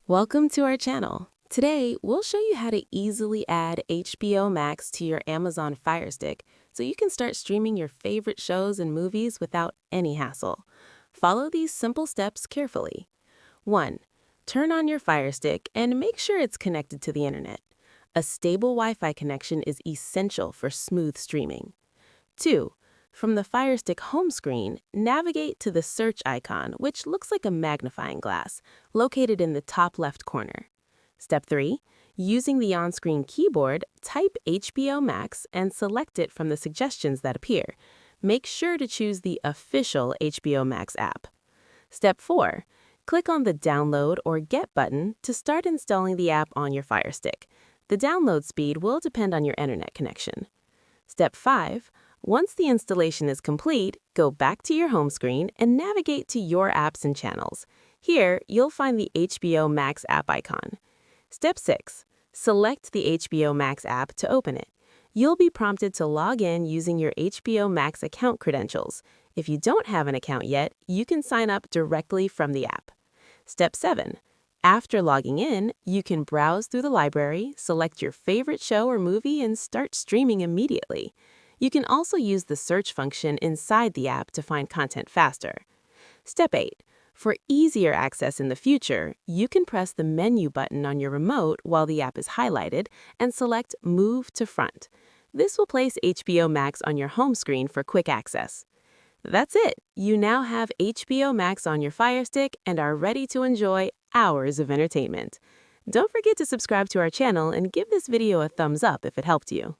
Welcome to our channel. Today, we'll show you how to easily add HBO Max to your Amazon Firestick so you can start streaming your favorite shows and movies without any hassle. Follow these simple steps carefully. 1. Turn on your Firestick and make sure it's connected to the internet. A stable Wi-Fi connection is essential for smooth streaming. 2. From the Firestick home screen, navigate to the search icon, which looks like a magnifying glass, located in the top left corner. Step 3. Using the on-screen keyboard, type HBO Max and select it from the suggestions that appear. Make sure to choose the official HBO Max app. Step 4. Click on the Download or Get button to start installing the app on your Firestick. The download speed will depend on your internet connection. Step 5. Once the installation is complete, go back to your home screen and navigate to your apps and channels. Here, you'll find the HBO Max app icon. Step 6. Select the HBO Max app to open it. You'll be prompted to log in using your HBO Max account credentials. If you don't have an account yet, you can sign up directly from the app. Step 7. After logging in, you can browse through the library, select your favorite show or movie, and start streaming immediately. You can also use the search function inside the app to find content faster. Step 8. For easier access in the future, you can press the menu button on your remote while the app is highlighted and select Move to Front. This will place HBO Max on your home screen for quick access. That's it! You now have HBO Max on your Firestick and are ready to enjoy hours of entertainment. Don't forget to subscribe to our channel and give this video a thumbs up if it helped you.